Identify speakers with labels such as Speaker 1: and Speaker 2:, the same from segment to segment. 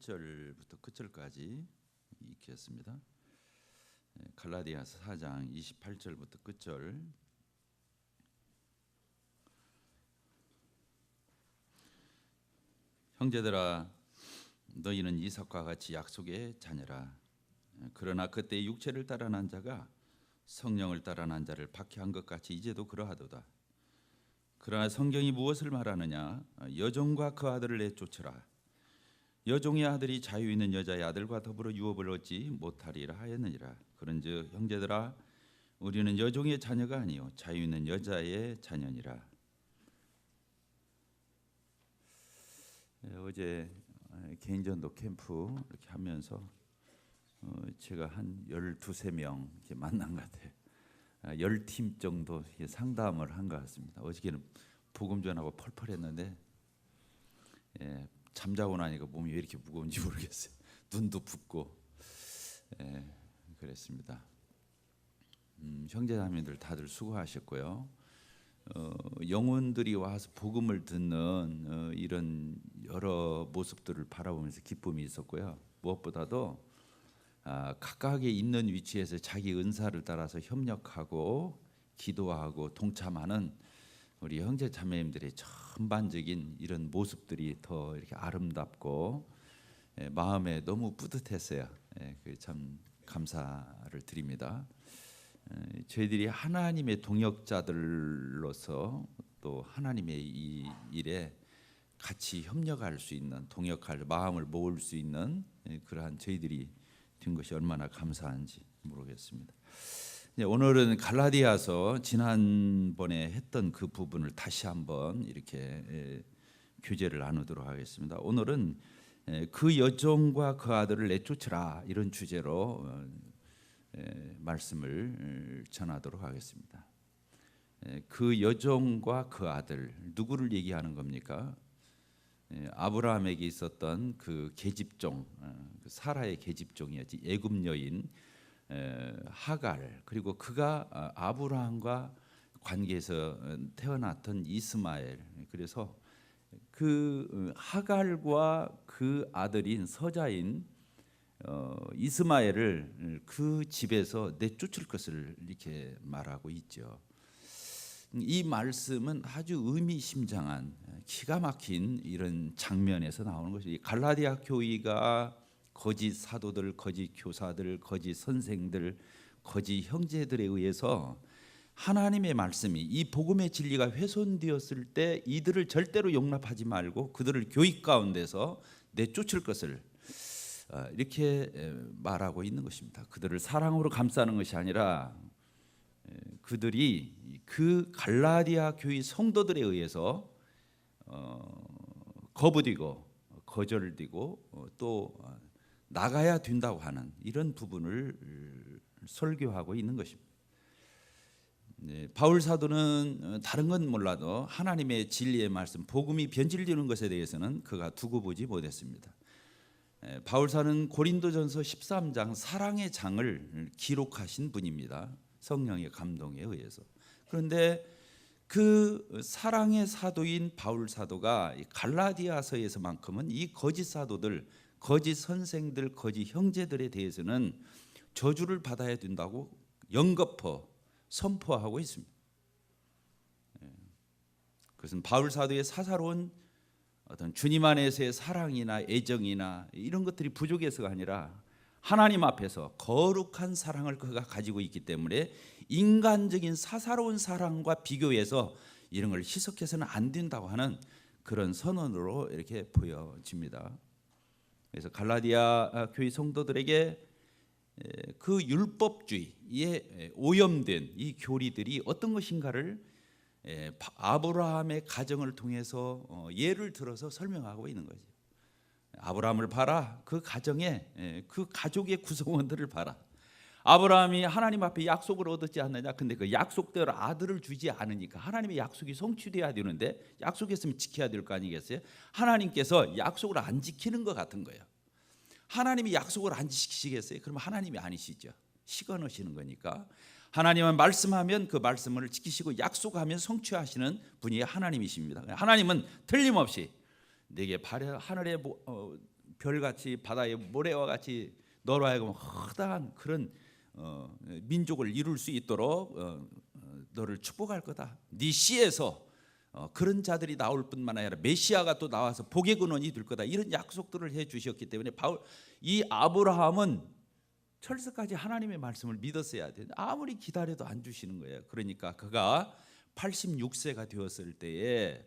Speaker 1: 28절부터 끝절까지 읽겠습니다. 갈라디아서 4장 28절부터 끝절. 형제들아, 너희는 이삭과 같이 약속의 자녀라. 그러나 그때 육체를 따라 난 자가 성령을 따라 난 자를 박해한 것 같이 이제도 그러하도다. 그러나 성경이 무엇을 말하느냐? 여종과 그 아들을 내쫓으라. 여종의 아들이 자유 있는 여자의 아들과 더불어 유업을 얻지 못하리라 하였느니라. 그런즉 형제들아, 우리는 여종의 자녀가 아니요 자유 있는 여자의 자녀니라. 어제 개인전도 캠프 이렇게 하면서 제가 한 12~13명 이렇게 만난 것 같아요. 10팀 정도 상담을 한 것 같습니다. 어저께는 복음 전하고 펄펄했는데 잠자고 나니까 몸이 왜 이렇게 무거운지 모르겠어요. 눈도 붓고 그랬습니다. 형제자매들 다들 수고하셨고요. 영혼들이 와서 복음을 듣는 이런 여러 모습들을 바라보면서 기쁨이 있었고요. 무엇보다도 각각의 있는 위치에서 자기 은사를 따라서 협력하고 기도하고 동참하는 우리 형제 자매님들의 전반적인 이런 모습들이 더 이렇게 아름답고 마음에 너무 뿌듯했어요. 참 감사를 드립니다. 저희들이 하나님의 동역자들로서 또 하나님의 이 일에 같이 협력할 수 있는, 동역할 마음을 모을 수 있는 그러한 저희들이 된 것이 얼마나 감사한지 모르겠습니다. 오늘은 갈라디아서 지난번에 했던 그 부분을 다시 한번 이렇게 교제를 나누도록 하겠습니다. 오늘은 그 여종과 그 아들을 내쫓으라, 이런 주제로 말씀을 전하도록 하겠습니다. 그 여종과 그 아들, 누구를 얘기하는 겁니까? 아브라함에게 있었던 그 계집종, 사라의 계집종이었지, 애굽 여인 하갈, 그리고 그가 아브라함과 관계에서 태어났던 이스마엘. 그래서 그 하갈과 그 아들인 서자인 이스마엘을 그 집에서 내쫓을 것을 이렇게 말하고 있죠. 이 말씀은 아주 의미심장한 기가 막힌 이런 장면에서 나오는 것이, 갈라디아 교회가 거짓 사도들, 거짓 교사들, 거짓 선생들, 거짓 형제들에 의해서 하나님의 말씀이, 이 복음의 진리가 훼손되었을 때 이들을 절대로 용납하지 말고 그들을 교회 가운데서 내쫓을 것을 이렇게 말하고 있는 것입니다. 그들을 사랑으로 감싸는 것이 아니라 그들이 그 갈라디아 교회 성도들에 의해서 거부되고 거절되고 또 나가야 된다고 하는 이런 부분을 설교하고 있는 것입니다. 바울 사도는 다른 건 몰라도 하나님의 진리의 말씀, 복음이 변질되는 것에 대해서는 그가 두고 보지 못했습니다. 바울 사도는 고린도전서 13장 사랑의 장을 기록하신 분입니다. 성령의 감동에 의해서. 그런데 그 사랑의 사도인 바울 사도가 갈라디아서에서만큼은 이 거짓 사도들, 거짓 선생들, 거짓 형제들에 대해서는 저주를 받아야 된다고 연거푸 선포하고 있습니다. 그것은 바울 사도의 사사로운 어떤 주님 안에서의 사랑이나 애정이나 이런 것들이 부족해서가 아니라 하나님 앞에서 거룩한 사랑을 그가 가지고 있기 때문에 인간적인 사사로운 사랑과 비교해서 이런 걸 희석해서는 안 된다고 하는 그런 선언으로 이렇게 보여집니다. 그래서 갈라디아 교회 성도들에게 그 율법주의에 오염된 이 교리들이 어떤 것인가를 아브라함의 가정을 통해서 예를 들어서 설명하고 있는 거죠. 아브라함을 봐라. 그 가정에 그 가족의 구성원들을 봐라. 아브라함이 하나님 앞에 약속을 얻었지 않느냐. 근데 그 약속대로 아들을 주지 않으니까 하나님의 약속이 성취돼야 되는데 약속했으면 지켜야 될 거 아니겠어요? 하나님께서 약속을 안 지키는 것 같은 거예요. 하나님이 약속을 안 지키시겠어요? 그럼 하나님이 아니시죠. 시건하시는 거니까. 하나님은 말씀하면 그 말씀을 지키시고 약속하면 성취하시는 분이 하나님이십니다. 하나님은 틀림없이 내게 하늘에 별같이 바다의 모래와 같이 너로 하여금 허다한 그런 민족을 이룰 수 있도록 너를 축복할 거다. 네 씨에서 그런 자들이 나올 뿐만 아니라 메시아가 또 나와서 복의 근원이 될 거다. 이런 약속들을 해 주셨기 때문에 이 아브라함은 철석까지 하나님의 말씀을 믿었어야 돼. 아무리 기다려도 안 주시는 거예요. 그러니까 그가 86세가 되었을 때에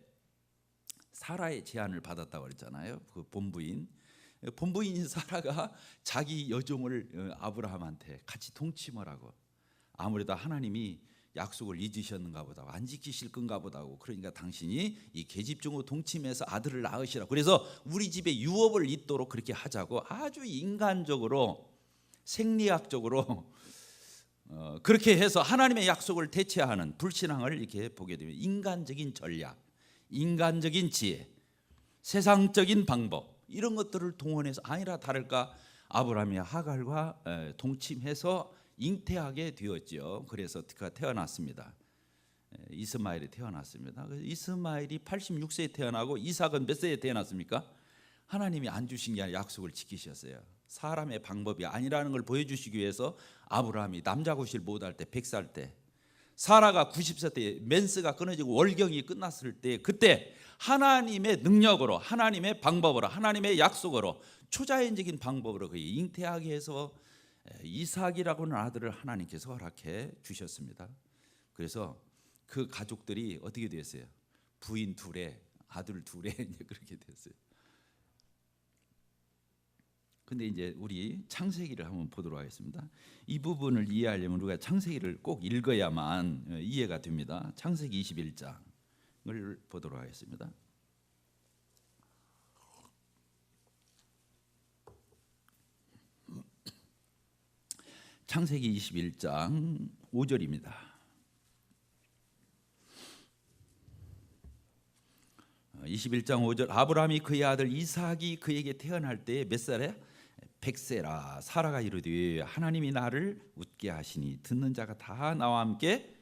Speaker 1: 사라의 제안을 받았다고 그랬잖아요. 그 본부인인 사라가 자기 여종을 아브라함한테 같이 동침을 하고, 아무래도 하나님이 약속을 잊으셨는가 보다, 안 지키실 건가 보다고, 그러니까 당신이 이 계집종으로 동침해서 아들을 낳으시라, 그래서 우리 집에 유업을 잇도록 그렇게 하자고 아주 인간적으로 생리학적으로 그렇게 해서 하나님의 약속을 대체하는 불신앙을 이렇게 보게 되면, 인간적인 전략, 인간적인 지혜, 세상적인 방법, 이런 것들을 동원해서 아니라 다를까 아브라함이 하갈과 동침해서 잉태하게 되었죠. 그래서 그가 태어났습니다. 이스마엘이 태어났습니다. 이스마엘이 86세에 태어나고 이삭은 몇 세에 태어났습니까? 하나님이 안 주신 게 아니라 약속을 지키셨어요. 사람의 방법이 아니라는 걸 보여주시기 위해서 아브라함이 남자 구실 못할 때 100살 때, 사라가 90세 때 맨스가 끊어지고 월경이 끝났을 때, 그때 하나님의 능력으로, 하나님의 방법으로, 하나님의 약속으로, 초자연적인 방법으로 그 잉태하게 해서 이삭이라고 하는 아들을 하나님께서 허락해 주셨습니다. 그래서 그 가족들이 어떻게 됐어요? 부인 둘에 아들 둘에 이제 그렇게 됐어요. 근데 이제 우리 창세기를 한번 보도록 하겠습니다. 이 부분을 이해하려면 우리가 창세기를 꼭 읽어야만 이해가 됩니다. 창세기 21장을 보도록 하겠습니다. 창세기 21장 5절입니다. 21장 5절, 아브라함이 그의 아들 이삭이 그에게 태어날 때에 몇 살에? 100세라. 사라가 이르되 하나님이 나를 웃게 하시니 듣는 자가 다 나와 함께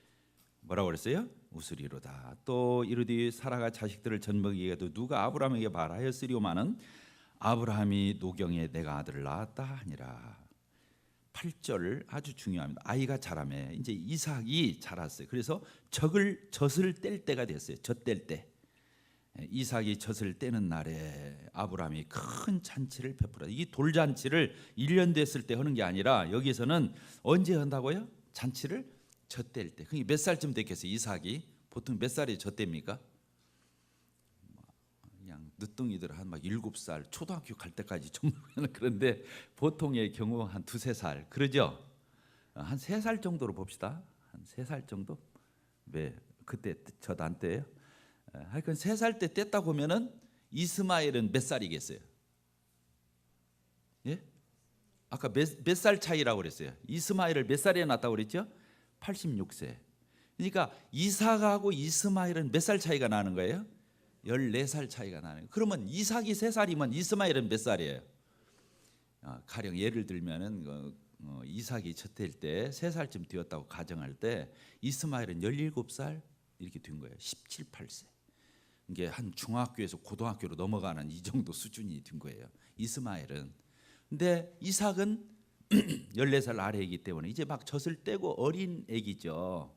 Speaker 1: 뭐라고 그랬어요? 웃으리로다. 또 이르되 사라가 자식들을 젖먹이게 해도 누가 아브라함에게 말하였으리오마는 아브라함이 노경에 내가 아들을 낳았다 하니라. 8절 아주 중요합니다. 아이가 자라매 이제 이삭이 자랐어요. 그래서 젖을 뗄 때가 됐어요. 젖 뗄 때. 이삭이 젖을 떼는 날에 아브라함이 큰 잔치를 베풀어. 이 돌잔치를 1년 됐을 때 하는 게 아니라 여기서는 언제 한다고요? 잔치를 젖 뗄 때. 그게 몇 살쯤 됐겠어요? 이삭이 보통 몇 살에 젖 뗍니까? 그냥 늦둥이들 한 막 7살, 초등학교 갈 때까지 좀 그런데 보통의 경우 한 2-3살 그러죠? 한 3살 정도로 봅시다. 한 3살 정도? 왜 그때 젖 안 떼요? 하여간 3살 때 뗐다 보면은 이스마엘은 몇 살이겠어요? 예? 아까 몇 살 차이라고 그랬어요? 이스마엘을 몇 살에 낳았다고 그랬죠? 86세. 그러니까 이삭하고 이스마엘은 몇 살 차이가 나는 거예요? 14살 차이가 나는 거예요. 그러면 이삭이 3살이면 이스마엘은 몇 살이에요? 가령 예를 들면은 이삭이 젖될 때 3살쯤 되었다고 가정할 때 이스마엘은 17살 이렇게 된 거예요. 17, 8세. 이게 한 중학교에서 고등학교로 넘어가는 이 정도 수준이 된 거예요. 이스마엘은. 근데 이삭은 14살 아래이기 때문에 이제 막 젖을 떼고 어린 애기죠.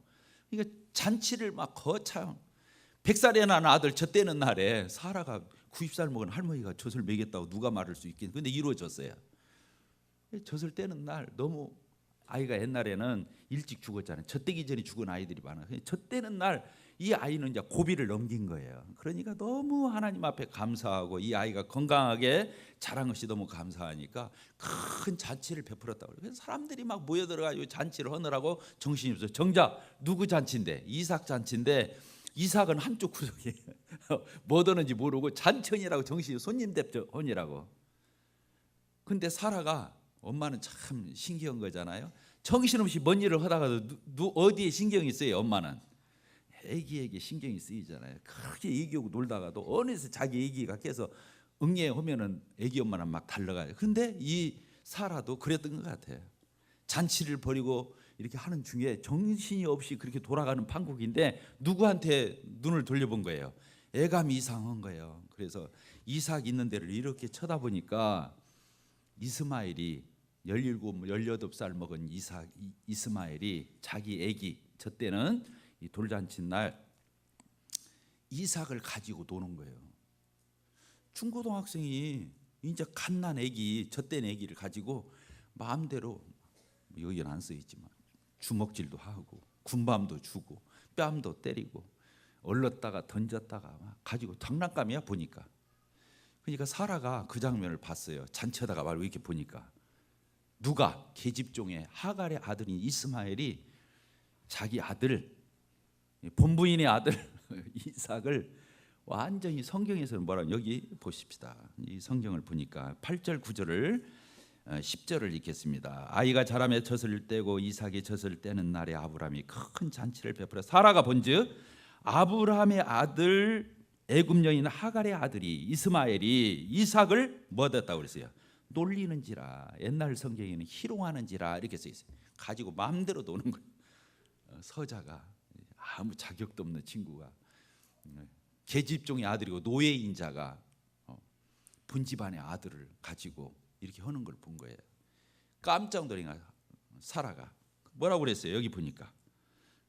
Speaker 1: 그러니까 잔치를 막 거창 100살에 난 아들 젖 떼는 날에 사라가 90살 먹은 할머니가 젖을 먹였다고 누가 말할 수 있겠는데, 근데 이루어졌어요. 젖을 떼는 날 너무 아이가 옛날에는 일찍 죽었잖아요. 젖 떼기 전에 죽은 아이들이 많아요. 젖 떼는 날 이 아이는 이제 고비를 넘긴 거예요. 그러니까 너무 하나님 앞에 감사하고 이 아이가 건강하게 자란 것이 너무 감사하니까 큰 잔치를 베풀었다고. 그래서 사람들이 막 모여들어가지고 잔치를 하느라고 정신이 없어요. 정작 누구 잔치인데? 이삭 잔치인데 이삭은 한쪽 구석에 뭐 하는지 모르고 잔치이라고 정신이 손님 대접하니라고. 근데 사라가, 엄마는 참 신기한 거잖아요. 정신없이 뭔 일을 하다가도 어디에 신경이 쓰여요? 엄마는 애기에게 신경이 쓰이잖아요. 크게 애기하고 놀다가도 어느새 자기 애기가 깨서 응애하면은 애기 엄마는 막 달려가요. 근데 이 사라도 그랬던 것 같아요. 잔치를 벌이고 이렇게 하는 중에 정신이 없이 그렇게 돌아가는 판국인데 누구한테 눈을 돌려본 거예요? 애감이 이상한 거예요. 그래서 이삭 있는 데를 이렇게 쳐다보니까 이스마엘이 17, 18살 먹은 이스마엘이 자기 애기, 저 때는 이 돌잔치 날 이삭을 가지고 노는 거예요. 중고등학생이 이제 갓난 애기, 저 때는 애기를 가지고 마음대로, 여기는 안 써있지만 주먹질도 하고 군밤도 주고 뺨도 때리고 얼렀다가 던졌다가 막 가지고 장난감이야 보니까. 그러니까 사라가 그 장면을 봤어요. 잔치하다가 말고 이렇게 보니까 누가 계집종의 하갈의 아들인 이스마엘이 자기 아들, 본부인의 아들 이삭을 완전히, 성경에서는 뭐라면 여기 보십시다. 이 성경을 보니까 8절 9절을 10절을 읽겠습니다. 아이가 자라매 젖을 떼고 이삭이 젖을 떼는 날에 아브라함이 큰 잔치를 베풀어 사라가 본즉 아브라함의 아들 애굽 여인 하갈의 아들이 이스마엘이 이삭을 뭐 했다고 그랬어요? 놀리는지라. 옛날 성경에는 희롱하는지라 이렇게 써 있어요. 가지고 마음대로 노는 거예요. 서자가, 아무 자격도 없는 친구가, 계집종의 아들이고 노예인 자가 분집안의 아들을 가지고 이렇게 하는 걸 본 거예요. 깜짝 놀라니까 사라가 뭐라고 그랬어요? 여기 보니까.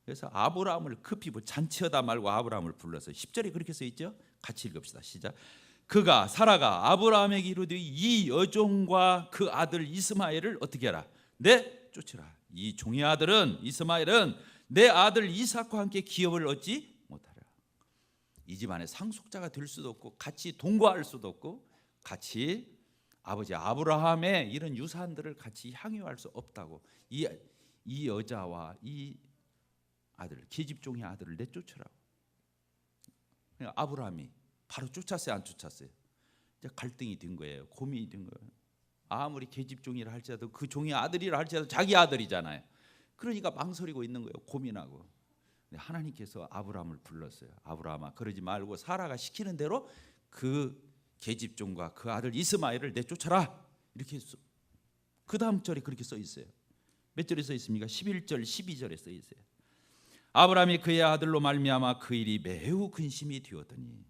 Speaker 1: 그래서 아브라함을 급히 잔치하다 말고 아브라함을 불러서 10절에 그렇게 써 있죠. 같이 읽읍시다. 시작. 그가 사라가 아브라함에게 이르되 이 여종과 그 아들 이스마엘을 어떻게 하라? 내쫓으라. 이 종의 아들은 이스마엘은 내 아들 이삭과 함께 기업을 얻지 못하라. 이 집안의 상속자가 될 수도 없고 같이 동거할 수도 없고 같이 아버지 아브라함의 이런 유산들을 같이 향유할 수 없다고. 이 여자와 이 아들, 계집종의 아들을 내쫓으라고. 아브라함이 바로 쫓았어요, 안 쫓았어요? 이제 갈등이 된 거예요. 고민이 된 거예요. 아무리 계집종이라 할지라도 그 종의 아들이라 할지라도 자기 아들이잖아요. 그러니까 망설이고 있는 거예요. 고민하고. 하나님께서 아브라함을 불렀어요. 아브라함아, 그러지 말고 사라가 시키는 대로 그 계집종과 그 아들 이스마엘을 내쫓아라. 이렇게 했어. 그 다음 절에 그렇게 써 있어요. 몇 절에 써 있습니까? 11절, 12절에 써 있어요. 아브라함이 그의 아들로 말미암아 그 일이 매우 근심이 되었더니,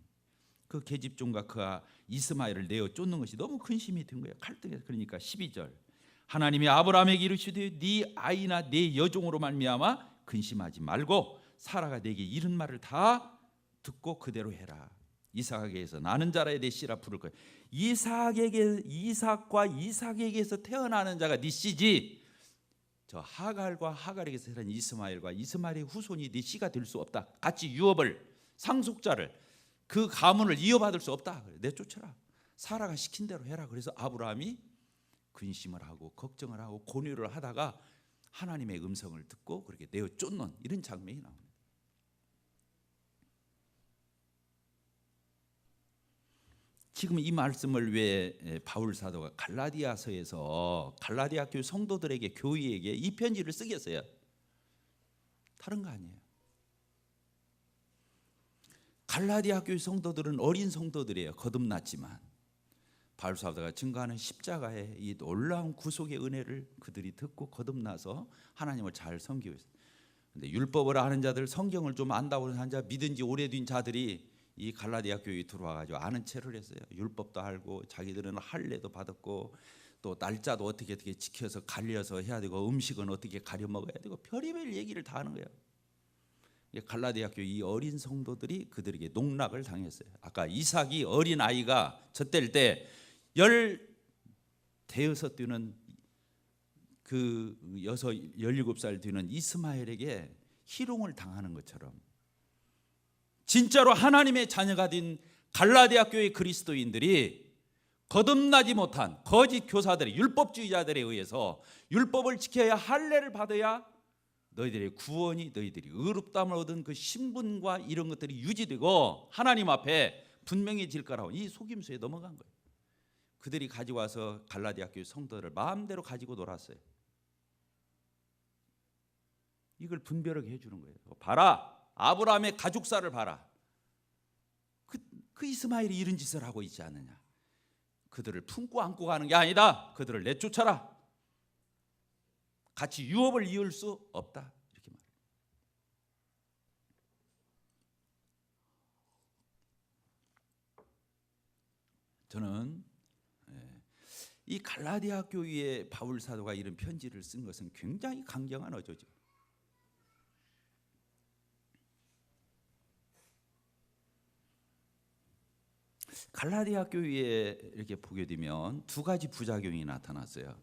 Speaker 1: 그 계집종과 그 이스마엘을 내어 쫓는 것이 너무 근심이 된 거예요. 갈등해서. 그러니까 12절, 하나님이 아브라함에게 이르시되 네 아이나 네 여종으로 말미암아 근심하지 말고 사라가 내게 이른 말을 다 듣고 그대로 해라. 이삭에게서 나는 자라에 내 씨라 부를 거야. 이삭과 이삭에게서 태어나는 자가 네 씨지, 저 하갈과 하갈에게서 태어난 이스마엘과 이스마엘의 후손이 네 씨가 될 수 없다. 같이 유업을, 상속자를, 그 가문을 이어받을 수 없다. 내쫓아라. 사라가 시킨 대로 해라. 그래서 아브라함이 근심을 하고 걱정을 하고 고뇌를 하다가 하나님의 음성을 듣고 그렇게 내어 쫓는 이런 장면이 나옵니다. 지금 이 말씀을 왜 바울 사도가 갈라디아서에서 갈라디아 교회 성도들에게, 교회에게 이 편지를 쓰겠어요? 다른 거 아니에요. 갈라디아 교회 성도들은 어린 성도들이에요. 거듭났지만 바울 사도가 증거하는 십자가의 이 놀라운 구속의 은혜를 그들이 듣고 거듭나서 하나님을 잘 섬기고 있어요. 근데 율법을 아는 자들, 성경을 좀 안다고 하는 자, 믿은 지 오래된 자들이 이 갈라디아 교회에 들어와가지고 아는 체를 했어요. 율법도 알고 자기들은 할례도 받았고 또 날짜도 어떻게 지켜서 갈려서 해야 되고 음식은 어떻게 가려 먹어야 되고 별의별 얘기를 다 하는 거예요. 갈라디아 교회 이 어린 성도들이 그들에게 농락을 당했어요. 아까 이삭이 어린 아이가 젖될 때 16 되는 그 17살 되는 이스마엘에게 희롱을 당하는 것처럼 진짜로 하나님의 자녀가 된 갈라디아 교회 그리스도인들이 거듭나지 못한 거짓 교사들의, 율법주의자들에 의해서 율법을 지켜야 할례를 받아야 너희들의 구원이, 너희들이 의롭다함을 얻은 그 신분과 이런 것들이 유지되고 하나님 앞에 분명해질 거라고 이 속임수에 넘어간 거예요. 그들이 가지고 와서 갈라디아 교회 성도들을 마음대로 가지고 놀았어요. 이걸 분별하게 해주는 거예요. 봐라, 아브라함의 가죽살을 봐라. 그 이스마엘이 이런 짓을 하고 있지 않느냐. 그들을 품고 안고 가는 게 아니다. 그들을 내쫓아라. 같이 유업을 이을 수 없다. 이렇게 말해요. 저는 이 갈라디아 교회에 바울 사도가 이런 편지를 쓴 것은 굉장히 강경한 어조죠. 갈라디아 교회에 이렇게 보게 되면 두 가지 부작용이 나타났어요.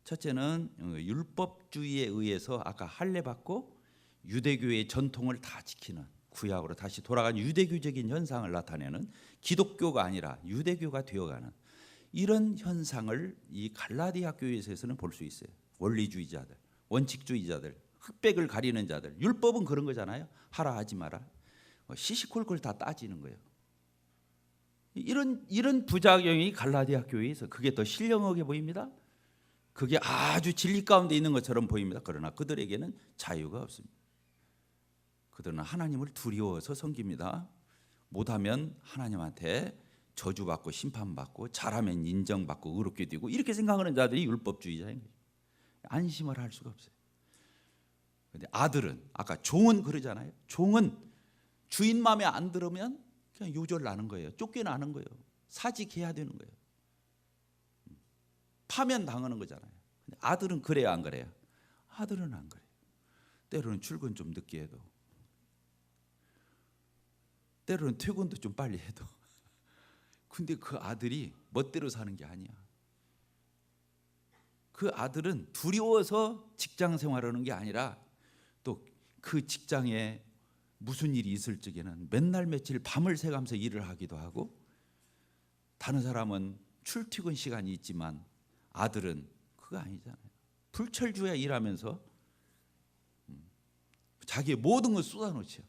Speaker 1: 첫째는 율법주의에 의해서 아까 할례 받고 유대교의 전통을 다 지키는, 구약으로 다시 돌아간 유대교적인 현상을 나타내는, 기독교가 아니라 유대교가 되어가는 이런 현상을 이 갈라디아 교회에서는 볼 수 있어요. 원리주의자들, 원칙주의자들, 흑백을 가리는 자들. 율법은 그런 거잖아요. 하라 하지 마라. 시시콜콜 다 따지는 거예요. 이런 부작용이 갈라디아 교회에서 그게 더 신령하게 보입니다. 그게 아주 진리 가운데 있는 것처럼 보입니다. 그러나 그들에게는 자유가 없습니다. 그들은 하나님을 두려워서 섬깁니다. 못하면 하나님한테 저주받고 심판받고, 잘하면 인정받고 의롭게 되고, 이렇게 생각하는 자들이 율법주의자인 거죠. 안심을 할 수가 없어요. 그런데 아들은, 아까 종은 그러잖아요. 종은 주인 마음에 안 들으면 그냥 요절 나는 거예요. 쫓겨나는 거예요. 사직해야 되는 거예요. 파면 당하는 거잖아요. 근데 아들은 그래야 안 그래요? 아들은 안 그래요. 때로는 출근 좀 늦게 해도, 때로는 퇴근도 좀 빨리 해도. 근데 그 아들이 멋대로 사는 게 아니야. 그 아들은 두려워서 직장 생활하는 게 아니라 또 그 직장에 무슨 일이 있을 적에는 맨날 며칠 밤을 새가면서 일을 하기도 하고, 다른 사람은 출퇴근 시간이 있지만 아들은 그거 아니잖아요. 불철주야 일하면서 자기의 모든 걸 쏟아놓죠.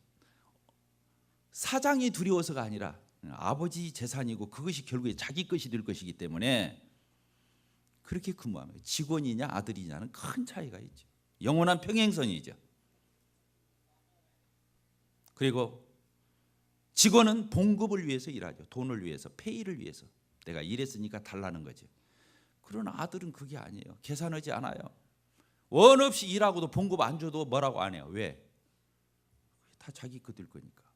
Speaker 1: 사장이 두려워서가 아니라 아버지 재산이고 그것이 결국에 자기 것이 될 것이기 때문에 그렇게 근무합니다. 직원이냐 아들이냐는 큰 차이가 있죠. 영원한 평행선이죠. 그리고 직원은 봉급을 위해서 일하죠. 돈을 위해서, 페이를 위해서. 내가 일했으니까 달라는 거죠. 그러나 아들은 그게 아니에요. 계산하지 않아요. 원 없이 일하고도 봉급 안 줘도 뭐라고 안 해요. 왜? 다 자기 거 될 거니까.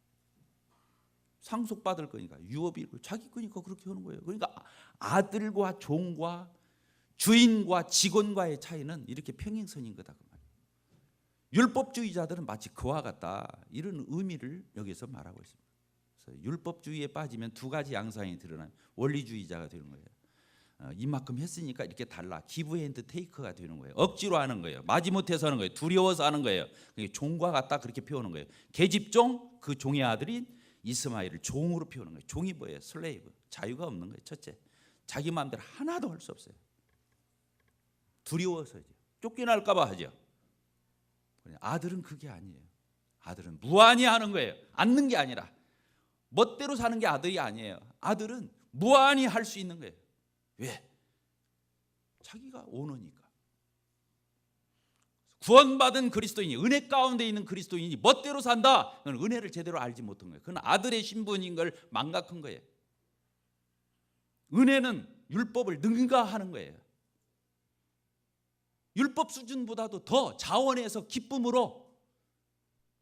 Speaker 1: 상속받을 거니까. 유업이 자기 거니까 그렇게 하는 거예요. 그러니까 아들과 종과 주인과 직원과의 차이는 이렇게 평행선인 거다. 그 말이에요. 율법주의자들은 마치 그와 같다, 이런 의미를 여기서 말하고 있습니다. 그래서 율법주의에 빠지면 두 가지 양상이 드러나요. 원리주의자가 되는 거예요. 이만큼 했으니까 이렇게 달라. 기브 앤드 테이크가 되는 거예요. 억지로 하는 거예요. 마지못해서 하는 거예요. 두려워서 하는 거예요. 종과 같다 그렇게 표현하는 거예요. 계집종, 그 종의 아들인 이스마엘을 종으로 표현하는 거예요. 종이 뭐예요? 슬레이브. 자유가 없는 거예요. 첫째, 자기 마음대로 하나도 할 수 없어요. 두려워서죠. 쫓겨날까 봐 하죠. 아들은 그게 아니에요. 아들은 무한히 하는 거예요. 앉는 게 아니라 멋대로 사는 게 아들이 아니에요. 아들은 무한히 할 수 있는 거예요. 왜? 자기가 오너니까. 구원받은 그리스도인이, 은혜 가운데 있는 그리스도인이 멋대로 산다. 그건 은혜를 제대로 알지 못한 거예요. 그건 아들의 신분인 걸 망각한 거예요. 은혜는 율법을 능가하는 거예요. 율법 수준보다도 더 자원해서 기쁨으로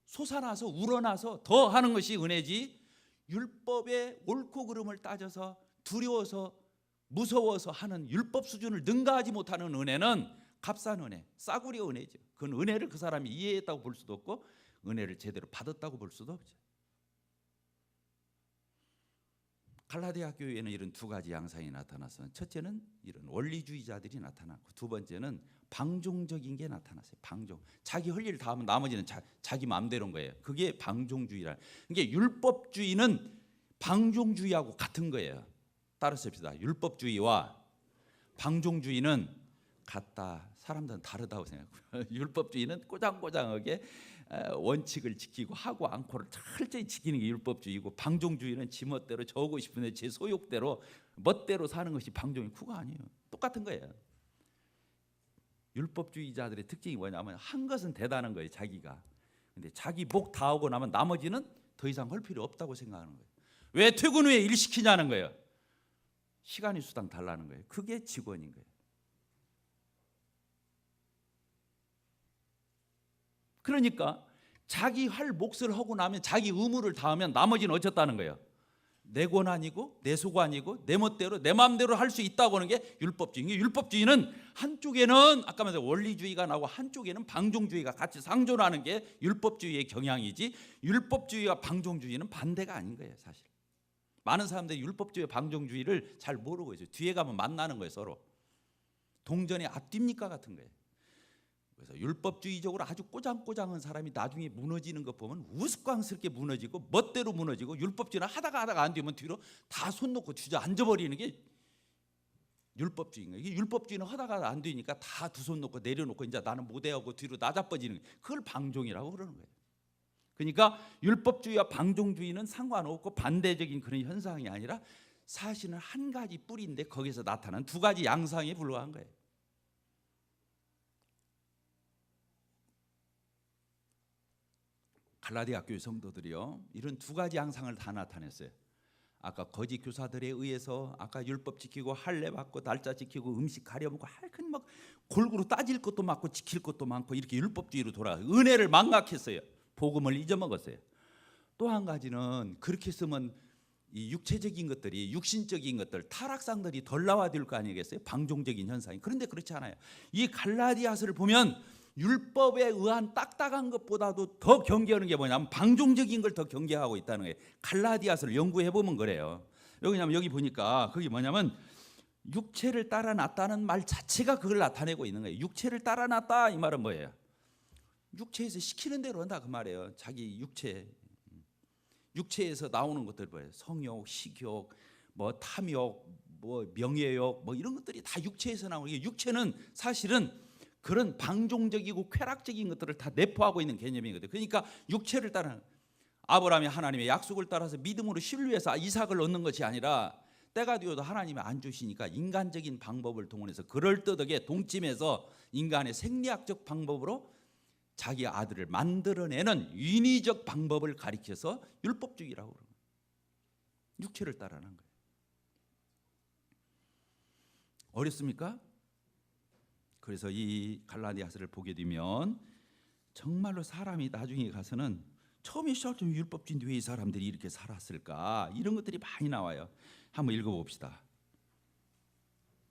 Speaker 1: 솟아나서 우러나서 더 하는 것이 은혜지, 율법의 옳고 그름을 따져서 두려워서 무서워서 하는 율법 수준을 능가하지 못하는 은혜는 값싼 은혜, 싸구려 은혜죠. 그건 은혜를 그 사람이 이해했다고 볼 수도 없고 은혜를 제대로 받았다고 볼 수도 없죠. 갈라디아 교회에는 이런 두 가지 양상이 나타나서, 첫째는 이런 원리주의자들이 나타났고, 두 번째는 방종적인 게 나타났어요. 방종. 자기 할 일 다 하면 나머지는 자기 마음대로인 거예요. 그게 방종주의라. 이게 율법주의는 방종주의하고 같은 거예요. 따라서 율법주의와 방종주의는 같다. 사람들은 다르다고 생각해요. 율법주의는 꼬장꼬장하게 원칙을 지키고 하고 않고를 철저히 지키는 게 율법주의고, 방종주의는 지 멋대로 저고 싶은데 제 소욕대로 멋대로 사는 것이 방종이. 그거 아니에요. 똑같은 거예요. 율법주의자들의 특징이 뭐냐면 한 것은 대단한 거예요. 자기가. 근데 자기 목 다 하고 나면 나머지는 더 이상 할 필요 없다고 생각하는 거예요. 왜 퇴근 후에 일 시키냐는 거예요. 시간이 수당 달라는 거예요. 그게 직원인 거예요. 그러니까 자기 할 몫을 하고 나면, 자기 의무를 다하면 나머지는 어쩌다는 거예요. 내 권한이고 내 소관이고 내 멋대로 내 마음대로 할 수 있다고 하는 게 율법주의. 율법주의는 한쪽에는 아까 말한 원리주의가 나오고 한쪽에는 방종주의가 같이 상존하는 게 율법주의의 경향이지, 율법주의와 방종주의는 반대가 아닌 거예요. 사실 많은 사람들이 율법주의 방종주의를 잘 모르고 있어요. 뒤에 가면 만나는 거예요. 서로 동전의 앞뒤입니까 같은 거예요. 그래서 율법주의적으로 아주 꼬장꼬장한 사람이 나중에 무너지는 거 보면 우스꽝스럽게 무너지고 멋대로 무너지고, 율법주의는 하다가 안 되면 뒤로 다 손 놓고 주저앉아버리는 게 율법주의인 거예요. 이게 율법주의는 하다가 안 되니까 다 두 손 놓고 내려놓고 이제 나는 못해하고 뒤로 낮아빠지는 거예요. 그걸 방종이라고 그러는 거예요. 그러니까 율법주의와 방종주의는 상관없고 반대적인 그런 현상이 아니라 사실은 한 가지 뿌리인데 거기서 나타난 두 가지 양상에 불과한 거예요. 갈라디아 교회 성도들이요, 이런 두 가지 양상을 다 나타냈어요. 아까 거짓 교사들에 의해서 아까 율법 지키고 할례 받고 날짜 지키고 음식 가려먹고 하여튼 막 골고루 따질 것도 많고 지킬 것도 많고 이렇게 율법주의로 돌아가요. 은혜를 망각했어요. 복음을 잊어먹었어요. 또 한 가지는 그렇게 쓰면 이 육체적인 것들이, 육신적인 것들, 타락상들이 덜 나와들 거 아니겠어요? 방종적인 현상이. 그런데 그렇지 않아요. 이 갈라디아서를 보면 율법에 의한 딱딱한 것보다도 더 경계하는 게 뭐냐면 방종적인 걸 더 경계하고 있다는 거예요. 갈라디아서를 연구해 보면 그래요. 여기 보니까 그게 뭐냐면 육체를 따라 놨다는 말 자체가 그걸 나타내고 있는 거예요. 육체를 따라 놨다 이 말은 뭐예요? 육체에서 시키는 대로 한다 그 말이에요. 자기 육체에서 나오는 것들 뭐예요? 성욕, 식욕, 뭐 탐욕, 뭐 명예욕, 뭐 이런 것들이 다 육체에서 나오는 게, 육체는 사실은 그런 방종적이고 쾌락적인 것들을 다 내포하고 있는 개념이거든요. 그러니까 육체를 따르는, 아브라함이 하나님의 약속을 따라서 믿음으로 신뢰해서 이삭을 얻는 것이 아니라 때가 되어도 하나님이 안 주시니까 인간적인 방법을 동원해서 그럴듯하게 동침해서 인간의 생리학적 방법으로 자기 아들을 만들어내는 인위적 방법을 가리켜서 율법주의라고 그러는 거예요. 육체를 따르는 거예요. 어렵습니까? 그래서 이 갈라디아서를 보게 되면 정말로 사람이 나중에 가서는 처음에 시작하면 율법주의인데 왜 이 사람들이 이렇게 살았을까, 이런 것들이 많이 나와요. 한번 읽어봅시다.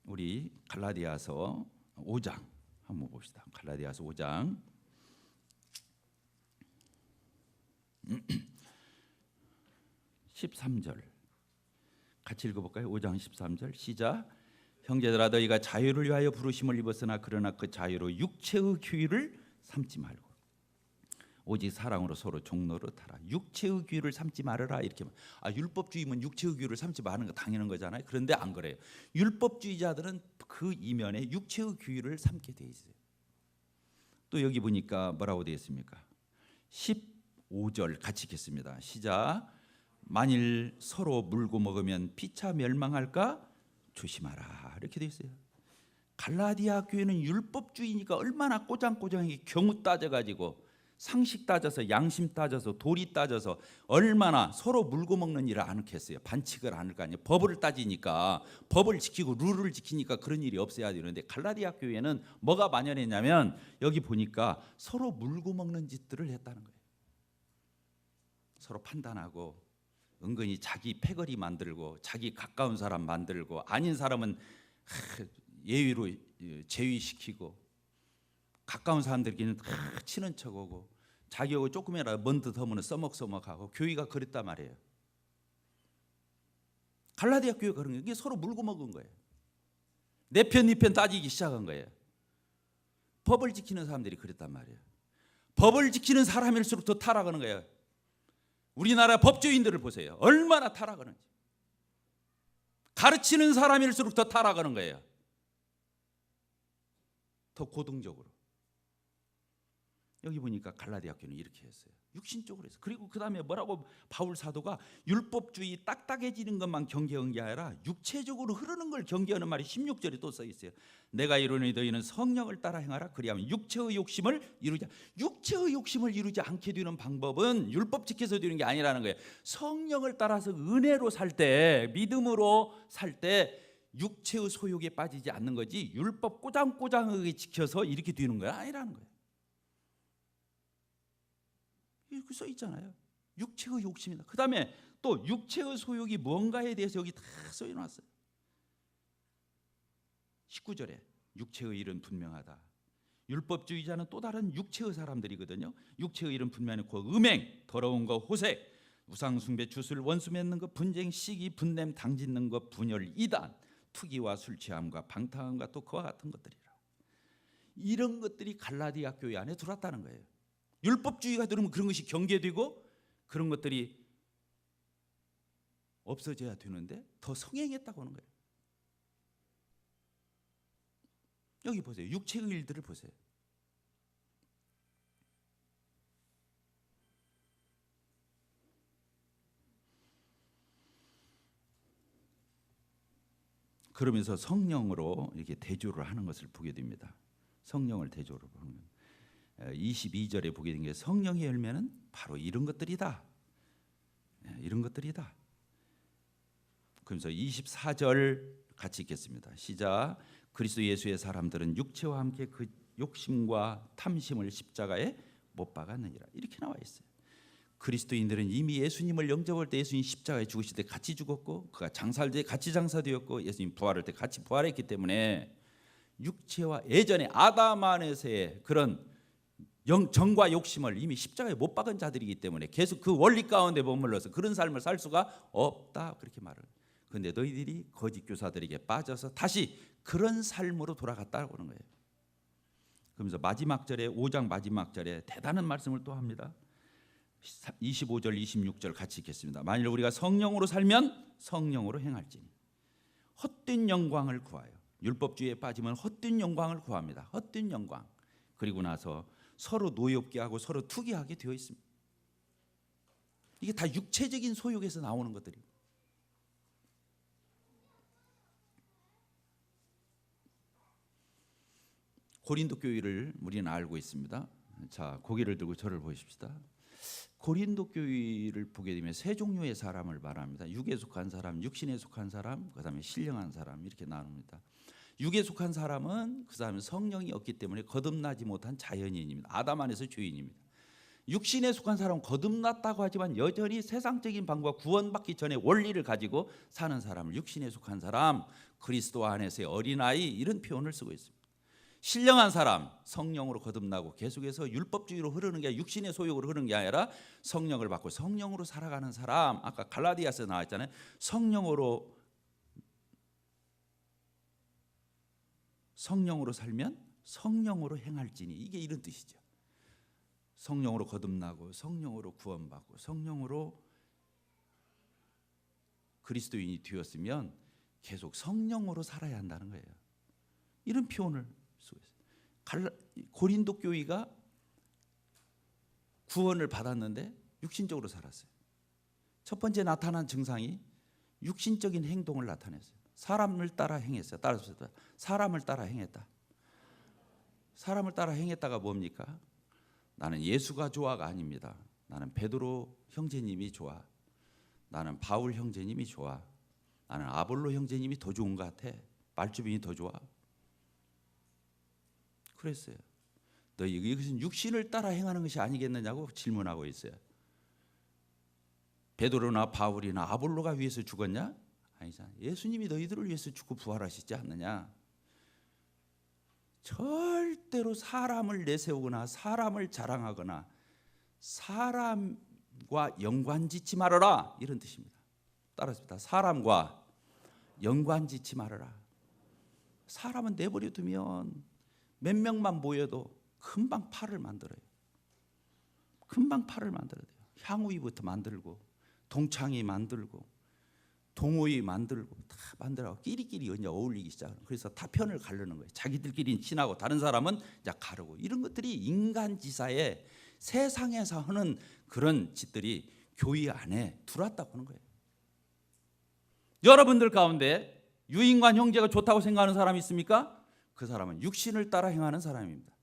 Speaker 1: 우리 갈라디아서 5장 한번 봅시다. 갈라디아서 5장 13절 같이 읽어볼까요? 5장 13절 시작. 형제들아 너희가 자유를 위하여 부르심을 입었으나 그러나 그 자유로 육체의 규율을 삼지 말고 오직 사랑으로 서로 종노릇하라. 육체의 규율을 삼지 말아라 이렇게. 율법주의면 육체의 규율을 삼지 말는 거 당연한 거잖아요. 그런데 안 그래요. 율법주의자들은 그 이면에 육체의 규율을 삼게 돼 있어요. 또 여기 보니까 뭐라고 되어 있습니까? 15절 같이 읽겠습니다. 시작. 만일 서로 물고 먹으면 피차 멸망할까 조심하라 이렇게 되어 있어요. 갈라디아 교회는 율법주의니까 얼마나 꼬장꼬장하게 경우 따져가지고 상식 따져서 양심 따져서 도리 따져서 얼마나 서로 물고 먹는 일을 안 했겠어요. 반칙을 안 할 거 아니에요. 법을 따지니까, 법을 지키고 룰을 지키니까 그런 일이 없어야 되는데 갈라디아 교회는 뭐가 만연했냐면 여기 보니까 서로 물고 먹는 짓들을 했다는 거예요. 서로 판단하고 은근히 자기 패거리 만들고 자기 가까운 사람 만들고 아닌 사람은 예의로 제위시키고 가까운 사람들끼리는 치는 척하고 자기하고 조금이라도 먼 듯 하면 써먹써먹하고, 교회가 그랬단 말이에요. 갈라디아 교회가 그런 거예요. 이게 서로 물고 먹은 거예요. 내 편 네 편 따지기 시작한 거예요. 법을 지키는 사람들이 그랬단 말이에요. 법을 지키는 사람일수록 더 타락하는 거예요. 우리나라 법조인들을 보세요. 얼마나 타락하는지. 가르치는 사람일수록 더 타락하는 거예요. 더 고등적으로. 여기 보니까 갈라디아 교회는 이렇게 했어요. 육신적으로 했어요. 그리고 그 다음에 뭐라고 바울 사도가 율법주의 딱딱해지는 것만 경계한 게 아니라 육체적으로 흐르는 걸 경계하는 말이 16절에 또 써 있어요. 내가 이르노니 너희는 성령을 따라 행하라. 그리하면 육체의 욕심을 이루자. 육체의 욕심을 이루지 않게 되는 방법은 율법 지켜서 되는 게 아니라는 거예요. 성령을 따라서 은혜로 살 때, 믿음으로 살 때 육체의 소욕에 빠지지 않는 거지, 율법 꼬장꼬장하게 지켜서 이렇게 되는 거야 아니라는 거예요. 이렇게 써 있잖아요. 육체의 욕심이다. 그 다음에 또 육체의 소욕이 뭔가에 대해서 여기 다 써놓았어요. 19절에 육체의 일은 분명하다. 율법주의자는 또 다른 육체의 사람들이거든요. 육체의 일은 분명하고 음행, 더러운 거, 호색, 우상숭배, 주술, 원수 맺는 것, 분쟁, 시기, 분냄, 당짓는 것, 분열, 이단, 투기와 술취함과 방탕함과 또 그와 같은 것들이라. 이런 것들이 갈라디아 교회 안에 들어왔다는 거예요. 율법주의가 들으면 그런 것이 경계되고 그런 것들이 없어져야 되는데 더 성행했다고 하는 거예요. 여기 보세요. 육체의 일들을 보세요. 그러면서 성령으로 이렇게 대조를 하는 것을 보게 됩니다. 성령을 대조로 보는 22절에 보게 된 게 성령의 열매는 바로 이런 것들이다. 이런 것들이다. 그러면서 24절 같이 읽겠습니다. 시작. 그리스도 예수의 사람들은 육체와 함께 그 욕심과 탐심을 십자가에 못 박았느니라. 이렇게 나와 있어요. 그리스도인들은 이미 예수님을 영접할 때 예수님 십자가에 죽으실 때 같이 죽었고 그가 장사할 때 같이 장사되었고 예수님 부활할 때 같이 부활했기 때문에 육체와 예전에 아담 안에서의 그런 정과 욕심을 이미 십자가에 못 박은 자들이기 때문에 계속 그 원리 가운데 머물러서 그런 삶을 살 수가 없다 그렇게 말을. 그런데 너희들이 거짓 교사들에게 빠져서 다시 그런 삶으로 돌아갔다고 하는 거예요. 그러면서 마지막 절에 5장 마지막 절에 대단한 말씀을 또 합니다. 25절 26절 같이 읽겠습니다. 만일 우리가 성령으로 살면 성령으로 행할지니 헛된 영광을 구하여. 율법주의에 빠지면 헛된 영광을 구합니다. 헛된 영광. 그리고 나서 서로 노엽게 하고 서로 투기하게 되어 있습니다. 이게 다 육체적인 소욕에서 나오는 것들이에요. 고린도 교회를 우리는 알고 있습니다. 자, 고개를 들고 저를 보십시다. 고린도 교회를 보게 되면 세 종류의 사람을 말합니다. 육에 속한 사람, 육신에 속한 사람, 그다음에 신령한 사람 이렇게 나눕니다. 육에 속한 사람은 그 사람은 성령이 없기 때문에 거듭나지 못한 자연인입니다. 아담 안에서 죄인입니다. 육신에 속한 사람은 거듭났다고 하지만 여전히 세상적인 방법과 구원받기 전에 원리를 가지고 사는 사람을 육신에 속한 사람, 그리스도 안에서의 어린아이 이런 표현을 쓰고 있습니다. 신령한 사람, 성령으로 거듭나고 계속해서 율법주의로 흐르는 게 육신의 소욕으로 흐르는 게 아니라 성령을 받고 성령으로 살아가는 사람. 아까 갈라디아서에 나왔잖아요. 성령으로 살면 성령으로 행할지니 이게 이런 뜻이죠. 성령으로 거듭나고 성령으로 구원받고 성령으로 그리스도인이 되었으면 계속 성령으로 살아야 한다는 거예요. 이런 표현을 쓰고 있어요. 고린도 교회가 구원을 받았는데 육신적으로 살았어요. 첫 번째 나타난 증상이 육신적인 행동을 나타냈어요. 사람을 따라 행했어요. 사람을 따라 행했다. 사람을 따라 행했다가 뭡니까? 나는 예수가 좋아가 아닙니다. 나는 베드로 형제님이 좋아. 나는 바울 형제님이 좋아. 나는 아볼로 형제님이 더 좋은 것 같아. 말주변이 더 좋아. 그랬어요. 너희 이것은 육신을 따라 행하는 것이 아니겠느냐고 질문하고 있어요. 베드로나 바울이나 아볼로가 위해서 죽었냐? 아니잖아. 예수님이 너희들을 위해서 죽고 부활하시지 않느냐? 절대로 사람을 내세우거나 사람을 자랑하거나 사람과 연관짓지 말아라 이런 뜻입니다. 따라합니다. 사람과 연관짓지 말아라. 사람은 내버려 두면 몇 명만 모여도 금방 팔을 만들어요. 금방 팔을 만들어야 돼요. 향우이부터 만들고 동창이 만들고 동호회 만들고 다 만들어 끼리끼리 이제 어울리기 시작하는. 그래서 다 편을 가르는 거예요. 자기들끼리는 친하고 다른 사람은 이제 가르고. 이런 것들이 인간지사에 세상에서 하는 그런 짓들이 교회 안에 들어왔다고 하는 거예요. 여러분들 가운데 유인관 형제가 좋다고 생각하는 사람이 있습니까? 그 사람은 육신을 따라 행하는 사람입니다.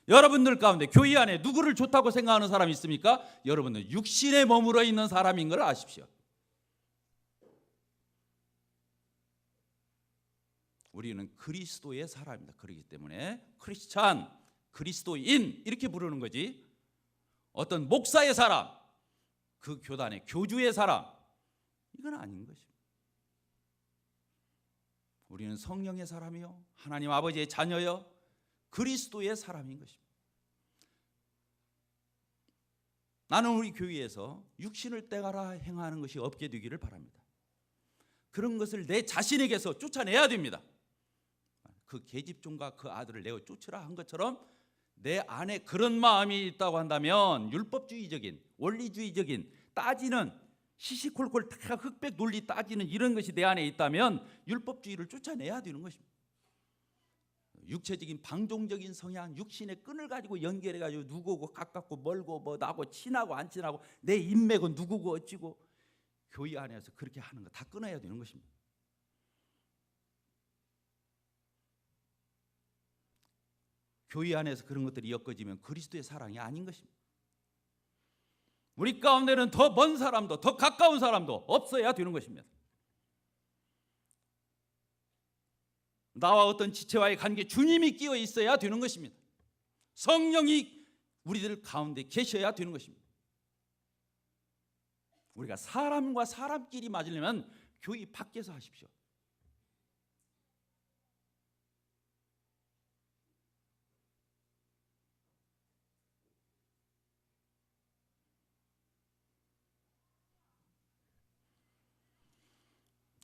Speaker 1: 여러분들 가운데 교회 안에 누구를 좋다고 생각하는 사람이 있습니까? 여러분은 육신에 머물러 있는 사람인 걸 아십시오. 우리는 그리스도의 사람입니다. 그렇기 때문에 크리스찬, 그리스도인 이렇게 부르는 거지. 어떤 목사의 사람, 그 교단의 교주의 사람, 이건 아닌 것입니다. 우리는 성령의 사람이요, 하나님 아버지의 자녀요, 그리스도의 사람인 것입니다. 나는 우리 교회에서 육신을 떼가라 행하는 것이 없게 되기를 바랍니다. 그런 것을 내 자신에게서 쫓아내야 됩니다. 그 계집종과 그 아들을 내어 쫓으라 한 것처럼 내 안에 그런 마음이 있다고 한다면, 율법주의적인 원리주의적인 따지는 시시콜콜 다 흑백 논리 따지는 이런 것이 내 안에 있다면 율법주의를 쫓아내야 되는 것입니다. 육체적인 방종적인 성향, 육신의 끈을 가지고 연결해 가지고 누구고 가깝고 멀고 뭐 나고 친하고 안 친하고 내 인맥은 누구고 어찌고, 교회 안에서 그렇게 하는 거 다 끊어야 되는 것입니다. 교회 안에서 그런 것들이 엮어지면 그리스도의 사랑이 아닌 것입니다. 우리 가운데는 더 먼 사람도 더 가까운 사람도 없어야 되는 것입니다. 나와 어떤 지체와의 관계, 주님이 끼어 있어야 되는 것입니다. 성령이 우리들 가운데 계셔야 되는 것입니다. 우리가 사람과 사람끼리 맞으려면 교회 밖에서 하십시오.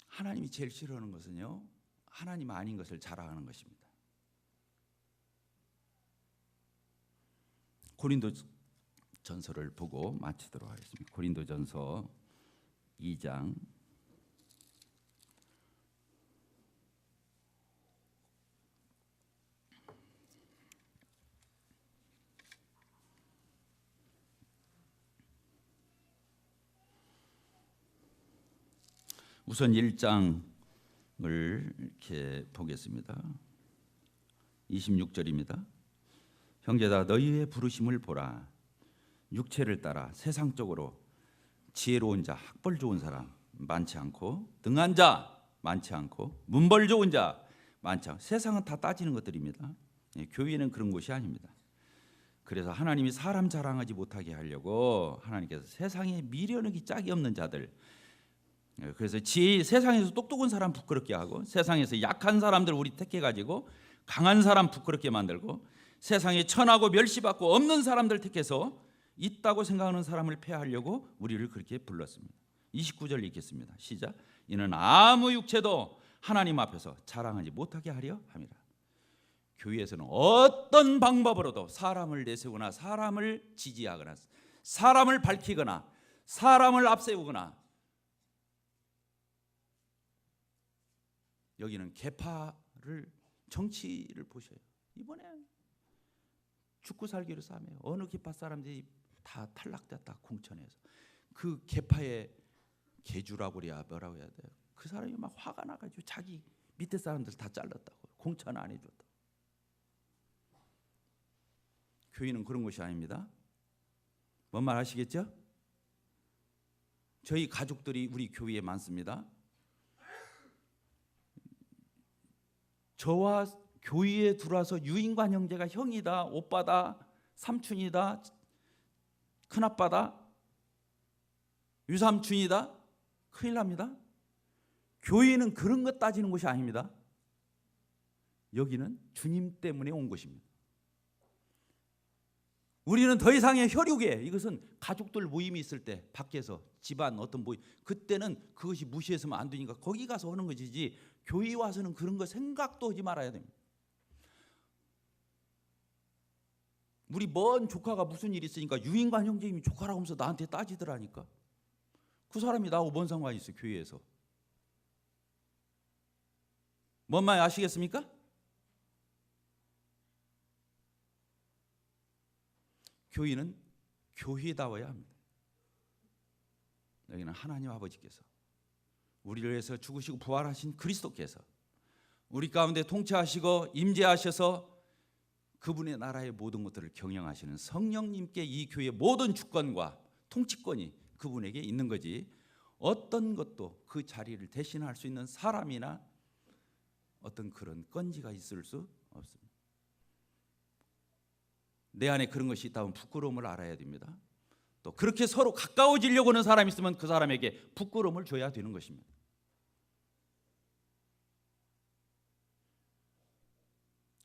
Speaker 1: 하나님이 제일 싫어하는 것은요, 하나님 아닌 것을 자랑하는 것입니다. 고린도전서를 보고 마치도록 하겠습니다. 고린도전서 2장 1장을 이렇게 보겠습니다. 26절입니다. 형제다, 너희의 부르심을 보라. 육체를 따라 세상적으로 지혜로운 자, 학벌 좋은 사람 많지 않고, 등한 자 많지 않고, 문벌 좋은 자 많지 않고, 세상은 다 따지는 것들입니다. 교회는 그런 곳이 아닙니다. 그래서 하나님이 사람 자랑하지 못하게 하려고 하나님께서 세상에 미련하기 짝이 없는 자들, 그래서 세상에서 똑똑한 사람 부끄럽게 하고, 세상에서 약한 사람들 우리 택해가지고 강한 사람 부끄럽게 만들고, 세상에 천하고 멸시받고 없는 사람들 택해서 있다고 생각하는 사람을 폐하려고 우리를 그렇게 불렀습니다. 29절 읽겠습니다. 시작. 이는 아무 육체도 하나님 앞에서 자랑하지 못하게 하려 함이라. 교회에서는 어떤 방법으로도 사람을 내세우거나 사람을 지지하거나 사람을 밝히거나 사람을 앞세우거나, 여기는 계파를, 정치를 보셔요. 이번에 죽고 살기로 싸매요. 어느 계파 사람들이 다 탈락됐다, 공천에서. 그 계파의 계주라고 그래야 뭐라고 해야 돼요. 그 사람이 막 화가 나가지고 자기 밑에 사람들 다 잘랐다고, 공천 안 해줬다고. 교회는 그런 것이 아닙니다. 뭔 말 아시겠죠? 저희 가족들이 우리 교회에 많습니다. 저와 교회에 들어와서 유인관 형제가 형이다, 오빠다, 삼촌이다, 큰아빠다, 유삼촌이다, 큰일 납니다. 교회는 그런 것 따지는 곳이 아닙니다. 여기는 주님 때문에 온 곳입니다. 우리는 더 이상의 혈육에, 이것은 가족들 모임이 있을 때 밖에서 집안 어떤 모임, 그때는 그것이 무시해서는 안 되니까 거기 가서 하는 것이지, 교회 와서는 그런 거 생각도 하지 말아야 됩니다. 우리 먼 조카가 무슨 일이 있으니까 유인관 형제님이 조카라고 하면서 나한테 따지더라니까. 그 사람이 나하고 뭔 상관이 있어, 교회에서. 뭔 말 아시겠습니까? 교회는 교회다워야 합니다. 여기는 하나님 아버지께서, 우리를 위해서 죽으시고 부활하신 그리스도께서 우리 가운데 통치하시고 임재하셔서 그분의 나라의 모든 것들을 경영하시는 성령님께 이 교회의 모든 주권과 통치권이 그분에게 있는 거지, 어떤 것도 그 자리를 대신할 수 있는 사람이나 어떤 그런 건지가 있을 수 없습니다. 내 안에 그런 것이 있다면 부끄러움을 알아야 됩니다. 또 그렇게 서로 가까워지려고 하는 사람이 있으면 그 사람에게 부끄러움을 줘야 되는 것입니다.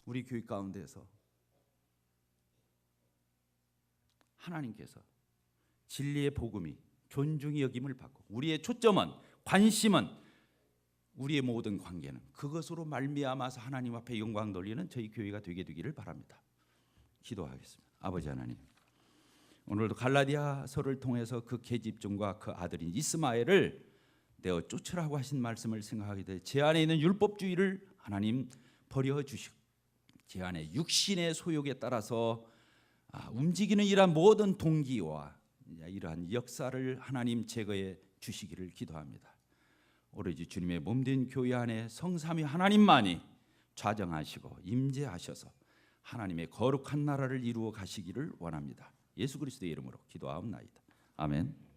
Speaker 1: 우리 교회 가운데서 하나님께서 진리의 복음이 존중이 여김을 받고 우리의 초점은, 관심은, 우리의 모든 관계는 그것으로 말미암아서 하나님 앞에 영광 돌리는 저희 교회가 되게 되기를 바랍니다. 기도하겠습니다. 아버지 하나님, 오늘도 갈라디아서를 통해서 그 계집종과 그 아들인 이스마엘을 내어 쫓으라고 하신 말씀을 생각하게 돼 제 안에 있는 율법주의를 하나님 버려주시고 제 안에 육신의 소욕에 따라서 움직이는 이러한 모든 동기와 이러한 역사를 하나님 제거해 주시기를 기도합니다. 오로지 주님의 몸된 교회 안에 성삼위 하나님만이 좌정하시고 임재하셔서 하나님의 거룩한 나라를 이루어 가시기를 원합니다. 예수 그리스도의 이름으로 기도하옵나이다. 아멘.